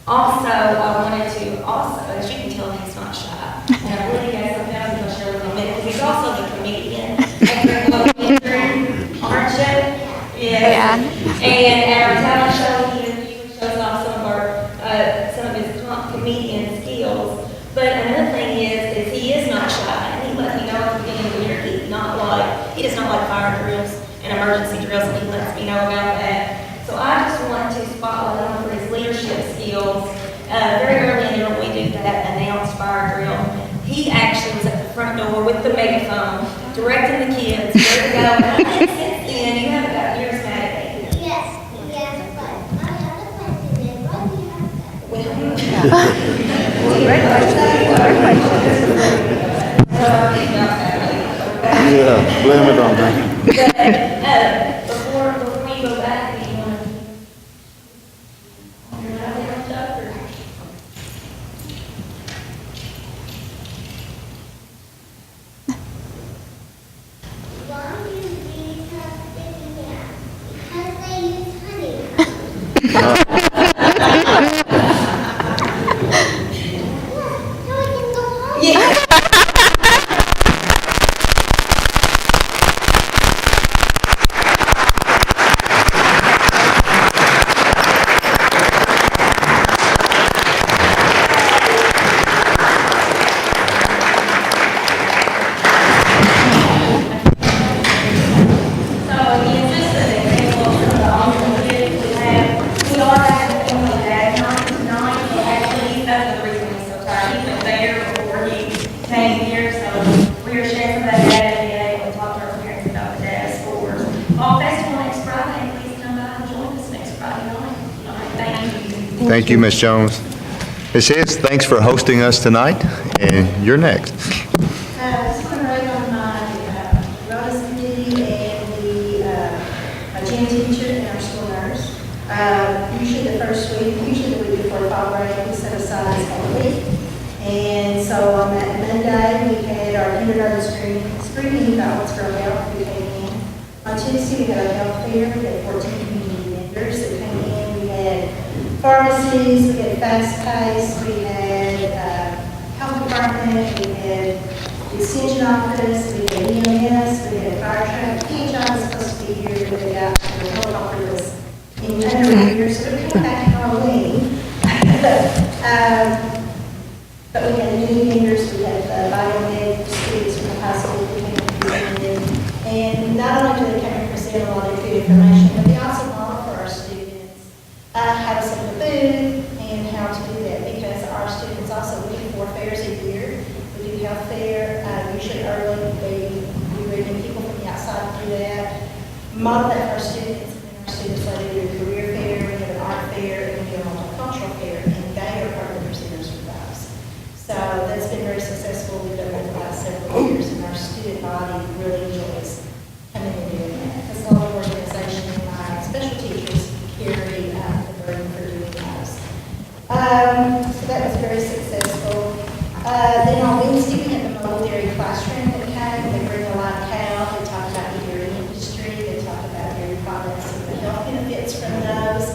Also, I wanted to as you can tell, he's not shy. And I really got something else I'm going to share with him, because he's also the comedian at Greenville Elementary, aren't you? Yeah. And at our talent show, he usually shows off some of his comedian skills. But another thing is he is not shy. And he let me know at the beginning of the year he does not like fire drills and emergency drills, and he lets me know about that. So I just want to spotlight him for his leadership skills. Very early in the year when we do that announced fire drill, he actually was at the front door with the megaphone, directing the kids where to go. And since then, you haven't got your Schematic. Yes, but I have a question. And why do you have that? Yeah, blame it on me. Before you go back, do you want to? Thank you, Ms. Jones. Ms. Hicks, thanks for hosting us tonight, and you're next. I just want to write on my wellness committee and my gym teacher and our school nurse. Usually the first week, usually the week before fall break, we set aside this whole week. And so on that Monday, we had our kindergarten screening about what's for health. We came in. On Tuesday, we had our health fair. We had 14 community vendors that came in. We had pharmacies, we had Fast Pace, we had health department, we had the extension office, we had EMS, we had fire truck. PHI was supposed to be here, but they got the helicopter was in under here, so they're coming back to Halloween. But we had new vendors, we had biomed students from the high school who came and presented. And not only do they come and present a lot of good information, but they also model for our students how to set up a booth and how to do that, because our students also, we do 4 fairs a year. We do health fair, usually early, we bring in people from the outside to do that. Model that for our students, and then our students later do a career fair, we have an art fair, and we do a multicultural fair, and they are part of the presenters for those. So that's been very successful. We've done that for the last several years, and our student body really enjoys coming and doing that. Because a lot of organizations and my special teachers carry the burden for doing those. So that was very successful. Then on Wednesday, we had the mobile dairy classroom that came. They bring a live cow. They talk about the dairy industry. They talk about dairy products and the health benefits from those.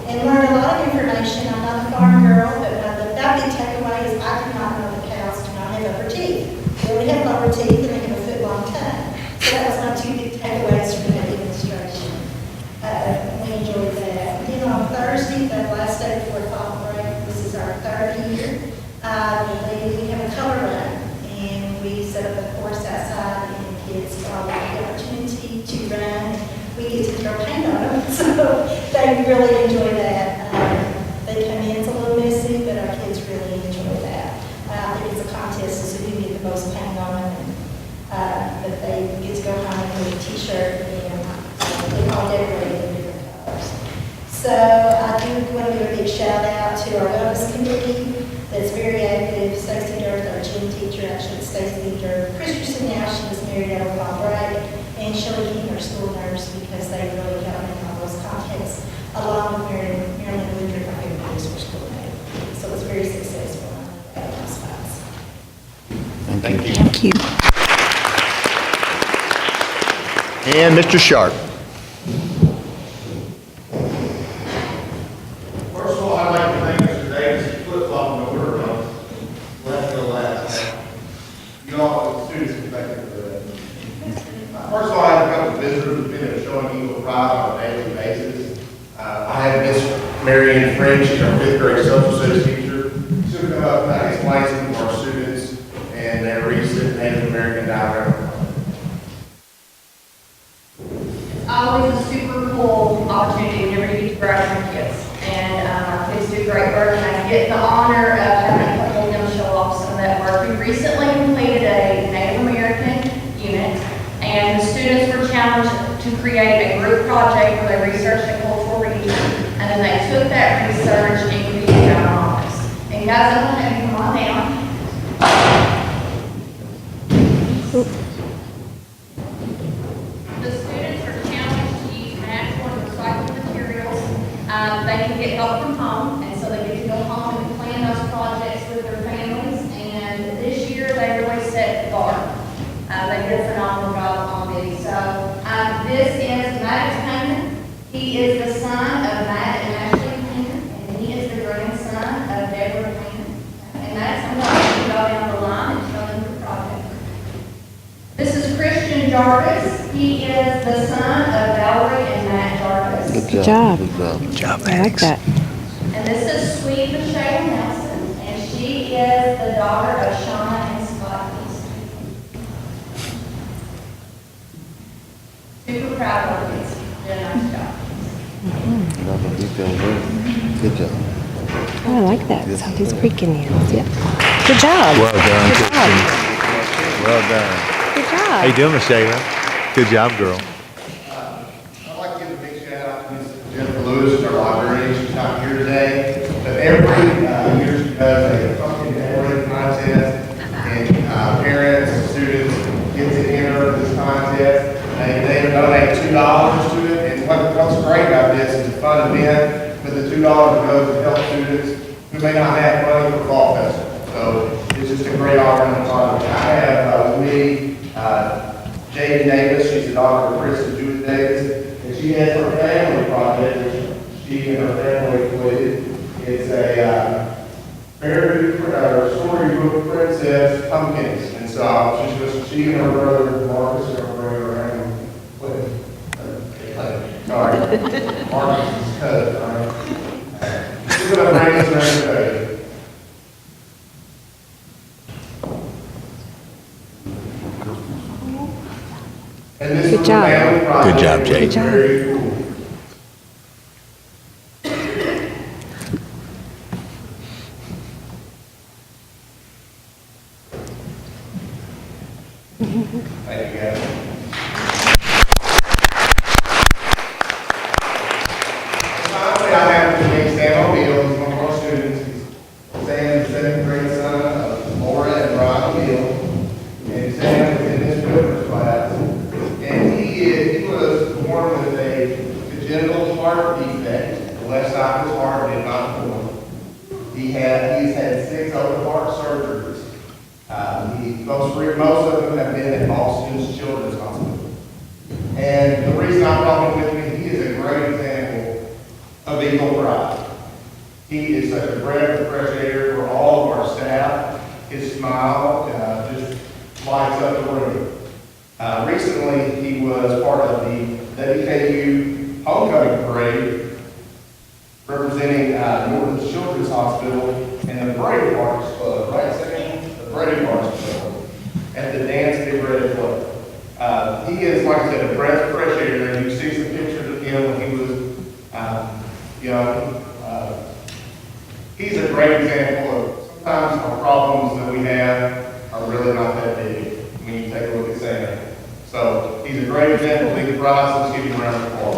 And learned a lot of information. I'm not a farm girl, but one of the big takeaways, I did not know that cows do not have upper teeth. They only have lower teeth and they have a foot-long tongue. So that was my 2 big takeaways from that demonstration. We enjoyed that. Then on Thursday, the last day before fall break, this is our 3rd year, we have a color run. And we set up a course outside and kids all have the opportunity to run. We get to throw paint on them, so they really enjoy that. They come in, it's a little messy, but our kids really enjoy that. I think it's a contest to see who can get the most paint on them. But they get to go home with a t-shirt and they're all decorated in different colors. So I do want to give a big shout out to our wellness committee that's very active. Stacey Dirth, our gym teacher, actually Stacey Dirth Christensen now, she was married out of fall break, and Shelley King, our school nurse, because they really help in all those contexts, along with Marilyn Woodruff, our favorite resource coordinator. So it was very successful on those spots. Thank you. Thank you. And Mr. Sharp. First of all, I'd like to thank Mr. Davis for flip-flopping the order on left to last. You all, the students, can thank you for that. First of all, I have a couple of visitors who've been showing equal pride on a daily basis. I have Miss Marianne French, she's our 5th grade social studies teacher. She'll come up and explain some of our students and their recent Native American dialect. Always a super cool opportunity whenever you get to graduate kids. And our kids do great work, and I get the honor of having a couple of them show off some of that work. We recently completed a Native American unit, and the students were challenged to create a group project where they researched a cultural region, and then they took that research and created our office. And guys, I'm going to have you come on down. The students are challenged to use natural and recycled materials. They can get help from home, and so they get to go home and plan those projects with their families. And this year, they really set the bar. They did a phenomenal job on these. So this is Matt Payne. He is the son of Matt and Ashley Payne, and he is the grandson of Deborah Payne. And that's I'm going to go down the line and show them the project. This is Christian Jarvis. He is the son of Valerie and Matt Jarvis. Good job. Good job, I like that. And this is Sweet Michelle Nelson, and she is the daughter of Shauna and Scott Easton. Super proud of these. Did a nice job. Good job. Oh, I like that. Southeast Creek Indians. Yep. Good job. Well done, Good job. Kristen. Well done. Good job. How you doing, Miss Shayla? Good job, girl. I'd like to give a big shout out to Ms. Jennifer Lewis, our librarian. She's not here today, but every year she does a pumpkin decorating contest, and parents and students get to enter this contest. They donate $2 to it, and what's great about this is a fun event, but the $2 goes to help students who may not have money for fall festival. So it's just a great all-around project. I have with me Jade Davis. She's the daughter of Chris and Judith Davis, and she has her family project, which she and her family completed. It's a storybook princess pumpkins, and so she and her brother Marcus are going around with. Sorry, Marcus is cousin. All right. She's going to bring us around today. And this Good is job. a family project. Good job, Jay. Good job. Very cool. Thank you, guys. Finally, I have to meet Sam O'Neill, who's one of our students. Sam is the second grandson of Laura and Brian O'Neill, and Sam is in his children's class. And he was born with a congenital heart defect. The left side of his heart did not form. He's had 6 open heart surgeries. Most of them have been at Boston's Children's Hospital. And the reason I brought him with me, he is a great example of Eagle Pride. He is such a breath of fresh air for all of our staff. His smile just lights up the room. Recently, he was part of the WKU Homecoming Parade, representing Northern Children's Hospital and the Brady Parks Club, right, Sam? The Brady Parks Club at the Dance Big Red Club. He is, like I said, a breath of fresh air. You can see some pictures of him when he was young. He's a great example of sometimes our problems that we have are really not that big when you take a look at Sam. So he's a great example of Eagle Pride. So let's give him a round of applause.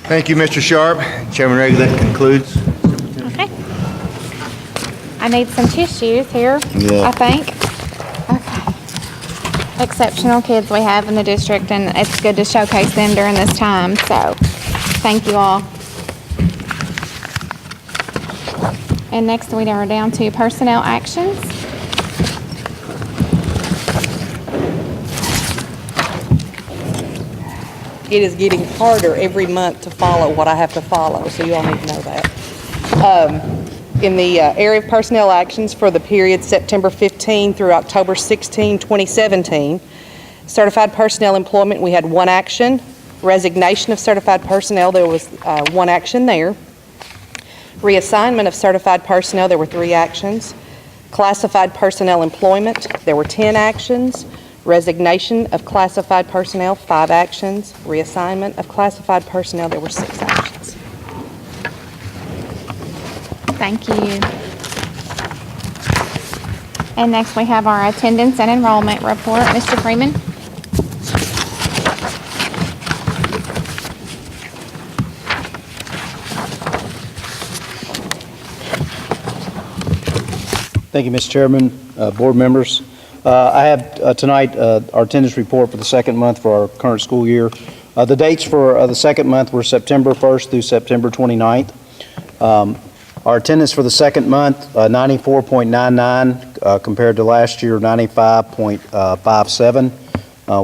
Thank you, Mr. Sharp. Chairman Rager, that concludes. Okay. I need some tissues here, Yeah. I think. Okay. Exceptional kids we have in the district, and it's good to showcase them during this time, so thank you all. And next we are down to personnel actions. It is getting harder every month to follow what I have to follow, so you all need to know that. In the area of personnel actions for the period September 15 through October 16, 2017, certified personnel employment, we had 1 action. Resignation of certified personnel, there was 1 action there. Reassignment of certified personnel, there were 3 actions. Classified personnel employment, there were 10 actions. Resignation of classified personnel, 5 actions. Reassignment of classified personnel, there were 6 actions. Thank you. And next we have our attendance and enrollment report. Mr. Freeman? Thank you, Mr. Chairman, board members. I have tonight our attendance report for the second month for our current school year. The dates for the second month were September 1st through September 29th. Our attendance for the second month, 94.99 compared to last year, 95.57.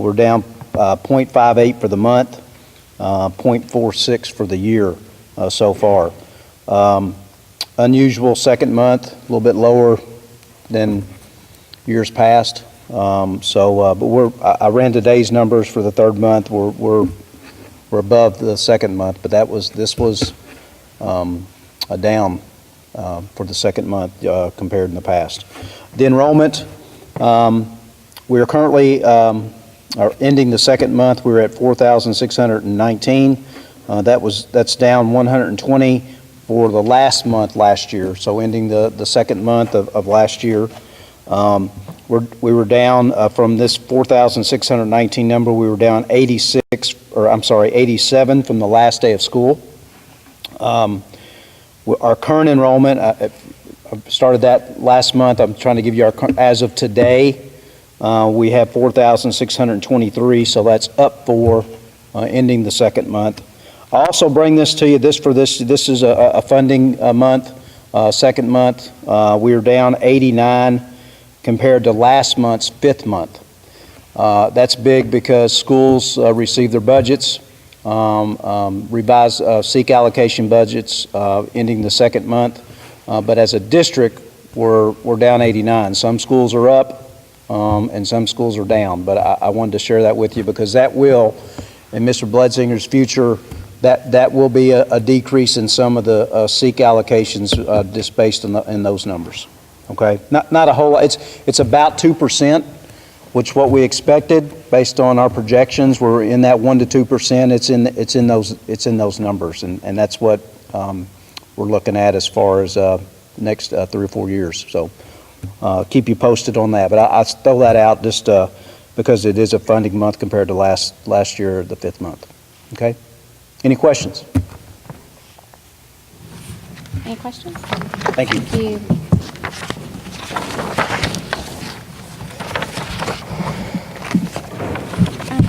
We're down 0.58 for the month, 0.46 for the year so far. Unusual second month, a little bit lower than years past. But I ran today's numbers for the third month. We're above the second month, but this was a down for the second month compared in the past. The enrollment, we are currently ending the second month. We're at 4,619. That's down 120 for the last month last year, so ending the second month of last year. We were down from this 4,619 number, we were down 87 from the last day of school. Our current enrollment, I started that last month. I'm trying to give you as of today, we have 4,623, so that's up 4 ending the second month. I also bring this to you, this is a funding month, second month. We are down 89 compared to last month's fifth month. That's big because schools receive their budgets, revised seek allocation budgets ending the second month. But as a district, we're down 89. Some schools are up and some schools are down. But I wanted to share that with you because that will, in Mr. Bledsinger's future, that will be a decrease in some of the seek allocations just based in those numbers. Okay, not a whole lot. It's about 2%, which what we expected based on our projections. We're in that 1 to 2%. It's in those numbers, and that's what we're looking at as far as next 3 or 4 years. So keep you posted on that. But I throw that out just because it is a funding month compared to last year, the fifth month. Okay. Any questions? Any questions? Thank you. Thank you.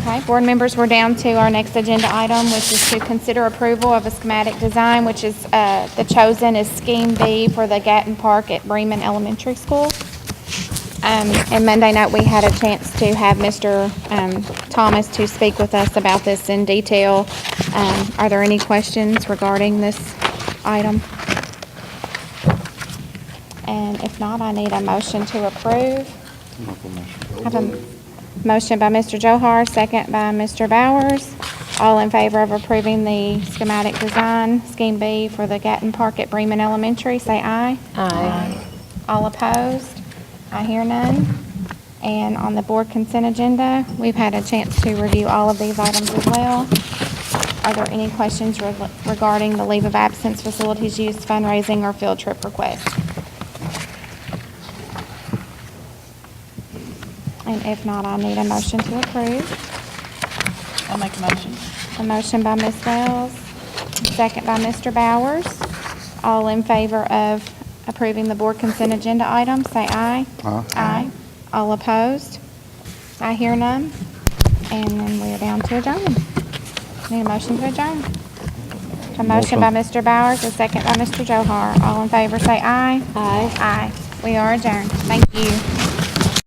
Okay, board members, we're down to our next agenda item, which is to consider approval of a schematic design, which is the chosen is Scheme B for the Gatton Park at Bremen Elementary School. And Monday night, we had a chance to have Mr. Thomas to speak with us about this in detail. Are there any questions regarding this item? And if not, I need a motion to approve. I have a motion by Mr. Johar, second by Mr. Bowers. All in favor of approving the schematic design, Scheme B for the Gatton Park at Bremen Elementary, say aye. Aye. All opposed? I hear none. And on the board consent agenda, we've had a chance to review all of these items as well. Are there any questions regarding the leave of absence, facilities use, fundraising, or field trip requests? And if not, I need a motion to approve. I'll make a motion. A motion by Ms. Wells, second by Mr. Bowers. All in favor of approving the board consent agenda item, say aye. Aye. Aye. All opposed? I hear none. And then we're down to adjourn. Need a motion to adjourn. A motion by Mr. Bowers, a second by Mr. Johar. All in favor, say aye. Aye. Aye. We are adjourned. Thank you.